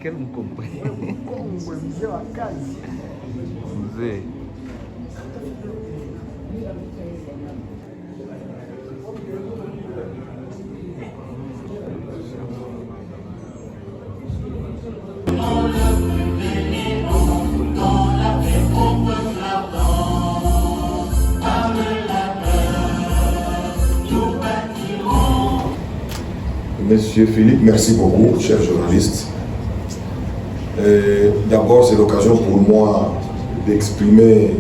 Ezekiel Mukombwe. Mzee wa kazi. Mzee. Monsieur Philippe, merci beaucoup, cher journaliste. D'abord, c'est l'occasion pour moi d'exprimer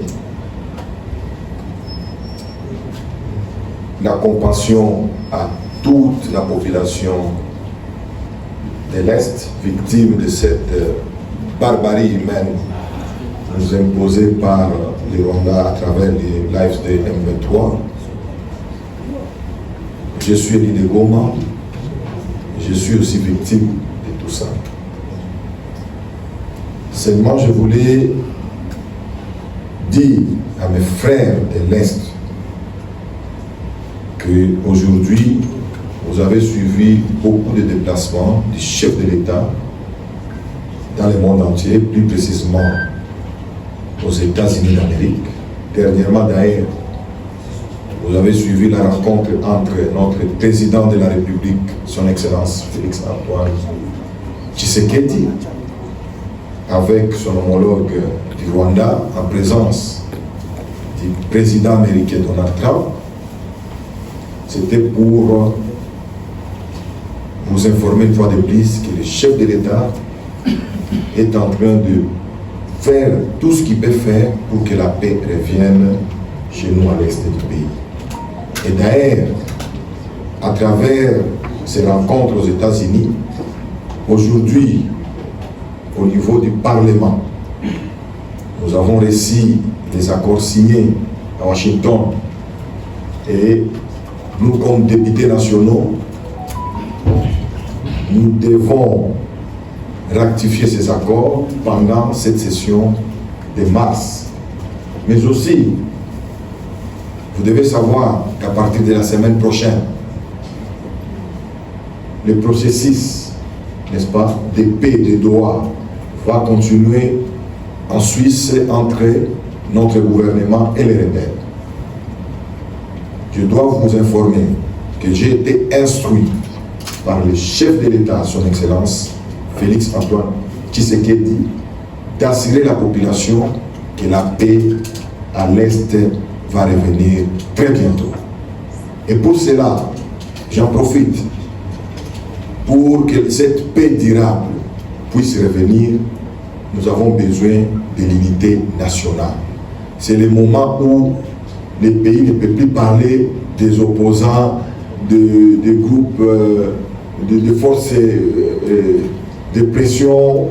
la compassion à toute la population de l'Est, victime de cette barbarie humaine nous imposée par les Rwandais à travers les lives de M23. Je suis Elie de Goma. Je suis aussi victime de tout ça. Seulement, je voulais dire à mes frères de l'Est qu'aujourd'hui, vous avez suivi beaucoup de déplacements du chef de l'État dans le monde entier, plus précisément aux États-Unis d'Amérique. Dernièrement, d'ailleurs, vous avez suivi la rencontre entre notre président de la République, son Excellence Félix Antoine Tshisekedi, avec son homologue du Rwanda, en présence du président américain Donald Trump. C'était pour vous informer une fois de plus que le chef de l'État est en train de faire tout ce qu'il peut faire pour que la paix revienne chez nous à l'est du pays. Et d'ailleurs, à travers ces rencontres aux États-Unis, aujourd'hui, au niveau du Parlement, nous avons reçu des accords signés à Washington et nous, comme députés nationaux, nous devons ratifier ces accords pendant cette session de mars. Mais aussi, vous devez savoir qu'à partir de la semaine prochaine, le processus, n'est-ce pas, de paix de Doha va continuer en Suisse entre notre gouvernement et les rebelles. Je dois vous informer que j'ai été instruit par le chef de l'État, son Excellence, Félix Antoine Tshisekedi, d'assurer la population que la paix à l'Est va revenir très bientôt. Et pour cela, j'en profite pour que cette paix durable puisse revenir. Nous avons besoin de l'unité nationale. C'est le moment où les pays ne peuvent plus parler des opposants, des groupes, de forces de pression,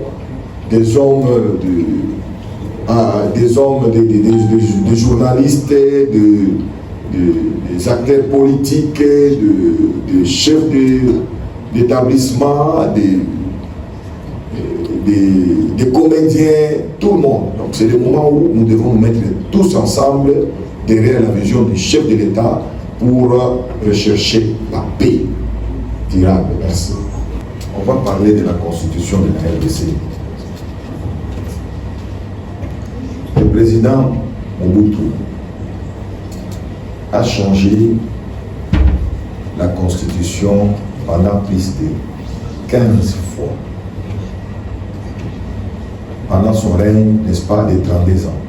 des hommes, des journalistes, des acteurs politiques, des chefs d'établissement, des comédiens, tout le monde. Donc c'est le moment où nous devons nous mettre tous ensemble derrière la vision du chef de l'État pour rechercher la paix durable. Merci. On va parler de la constitution de la RDC. Le président Mobutu a changé la constitution pendant plus de 15 fois. Pendant son règne, n'est-ce pas, de 32 ans.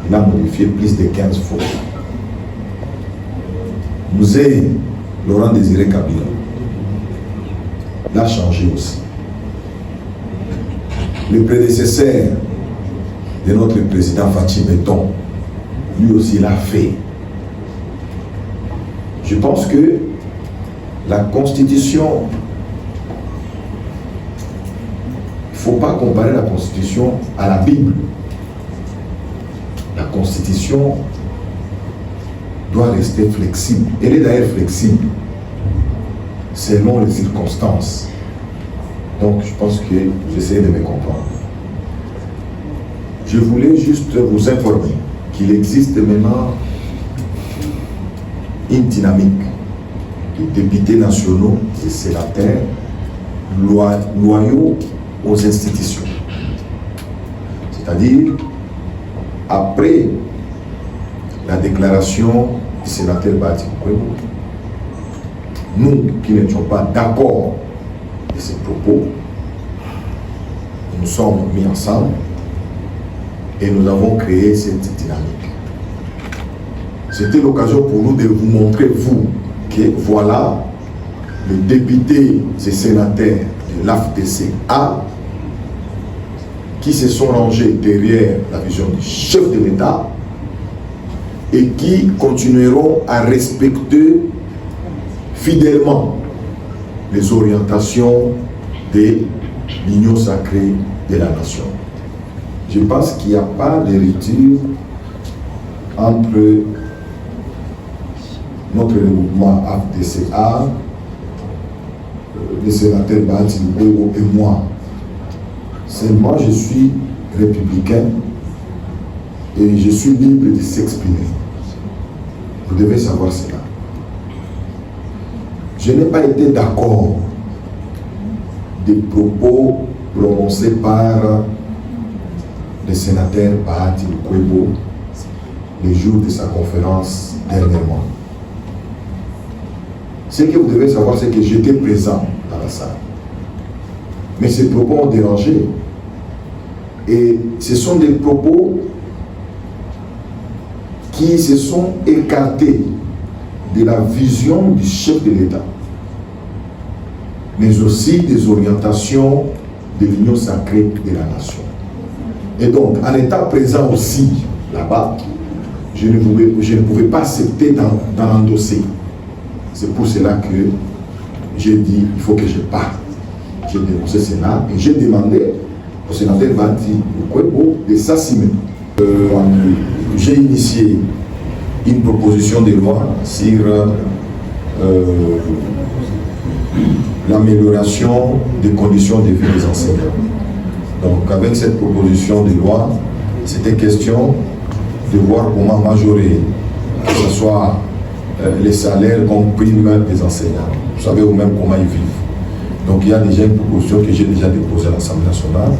Il a modifié plus de 15 fois. Mzee Laurent Désiré Kabila l'a changé aussi. Le prédécesseur de notre président Fatou Béton, lui aussi l'a fait. Je pense que la Constitution, il ne faut pas comparer la Constitution à la Bible. La Constitution doit rester flexible. Elle est d'ailleurs flexible selon les circonstances. Donc je pense que vous essayez de me comprendre. Je voulais juste vous informer qu'il existe maintenant une dynamique de députés nationaux et sénateurs loyaux aux institutions. C'est-à-dire, après la déclaration du sénateur Bati Kwebo, nous qui n'étions pas d'accord de ces propos, nous sommes mis ensemble et nous avons créé cette dynamique. C'était l'occasion pour nous de vous montrer, vous, que voilà, les députés et sénateurs de l'AFDCA qui se sont rangés derrière la vision du chef de l'État et qui continueront à respecter fidèlement les orientations de l'union sacrée de la nation. Je pense qu'il n'y a pas de rupture entre notre regroupement AFDCA, le sénateur Bati Kwebo et moi. Seulement, je suis républicain et je suis libre de s'exprimer. Vous devez savoir cela. Je n'ai pas été d'accord des propos prononcés par le sénateur Bati Kwebo le jour de sa conférence dernièrement. Ce que vous devez savoir, c'est que j'étais présent dans la salle. Mais ces propos ont dérangé. Et ce sont des propos qui se sont écartés de la vision du chef de l'État, mais aussi des orientations de l'union sacrée de la nation. Et donc, en étant présent aussi là-bas, je ne pouvais pas accepter dans l'endosser. C'est pour cela que j'ai dit, il faut que je parte. J'ai dénoncé cela et j'ai demandé au sénateur Bati Kwebo de s'assumer. J'ai initié une proposition de loi sur l'amélioration des conditions de vie des enseignants. Donc avec cette proposition de loi, c'était question de voir comment majorer, que ce soit les salaires comme prime des enseignants. Vous savez vous-même comment ils vivent. Donc il y a déjà une proposition que j'ai déjà déposée à l'Assemblée nationale.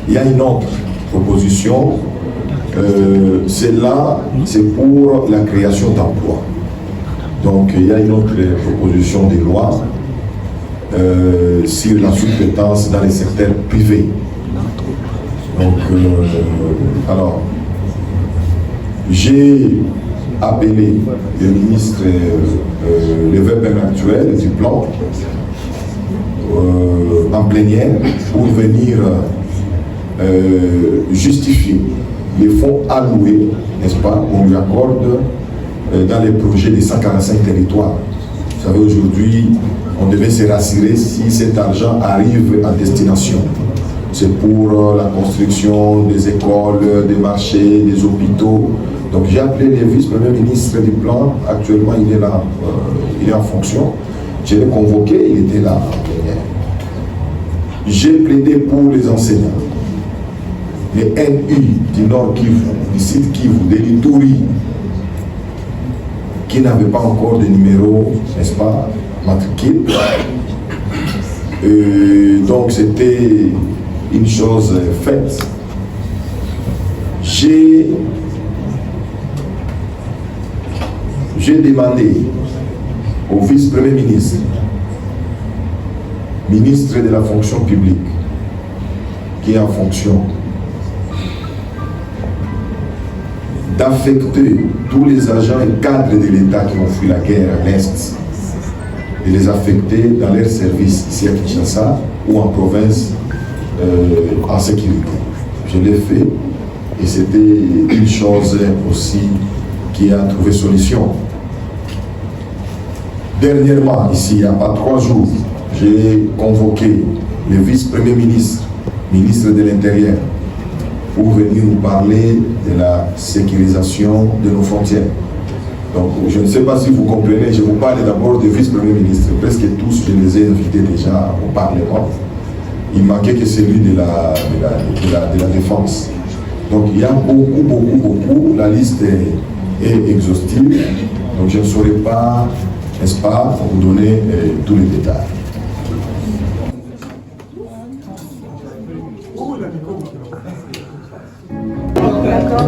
Il y a une autre proposition, celle-là, c'est pour la création d'emplois. Donc il y a une autre proposition de loi sur la sous-traitance dans les secteurs privés. Donc, alors, j'ai appelé le ministre, le VPM actuel du plan, en plénière pour venir justifier les fonds alloués, n'est-ce pas, qu'on lui accorde dans les projets des 145 territoires. Vous savez, aujourd'hui, on devait se rassurer si cet argent arrive à destination. C'est pour la construction des écoles, des marchés, des hôpitaux. Donc j'ai appelé le vice-premier ministre du plan. Actuellement, il est là, il est en fonction. Je l'ai convoqué, il était là en plénière. J'ai plaidé pour les enseignants. Les NU du Nord Kivu, du Sud Kivu, de l'Ituri, qui n'avaient pas encore de numéro, n'est-ce pas, matricule. Donc c'était une chose faite. J'ai demandé au vice-premier ministre, ministre de la fonction publique, qui est en fonction, d'affecter tous les agents et cadres de l'État qui ont fui la guerre à l'Est, de les affecter dans leurs services ici à Kinshasa ou en province en sécurité. Je l'ai fait et c'était une chose aussi qui a trouvé solution. Dernièrement, ici, il n'y a pas 3 jours, j'ai convoqué le vice-premier ministre, ministre de l'Intérieur, pour venir nous parler de la sécurisation de nos frontières. Donc, je ne sais pas si vous comprenez, je vous parle d'abord du vice-premier ministre. Presque tous, je les ai invités déjà au Parlement. Il manquait que celui de la défense. Donc, il y a beaucoup. La liste est exhaustive. Donc, je ne saurais pas, n'est-ce pas, vous donner tous les détails.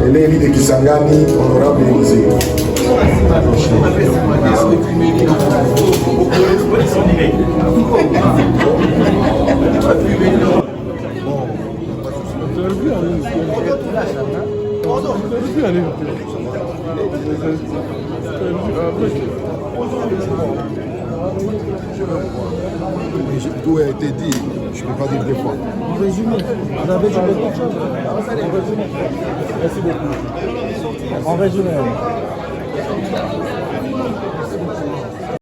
Eléli de Kisangani, honorable Élysée. Tout a été dit, je ne peux pas dire deux fois. En résumé, vous avez dit beaucoup de choses. Merci beaucoup. En résumé.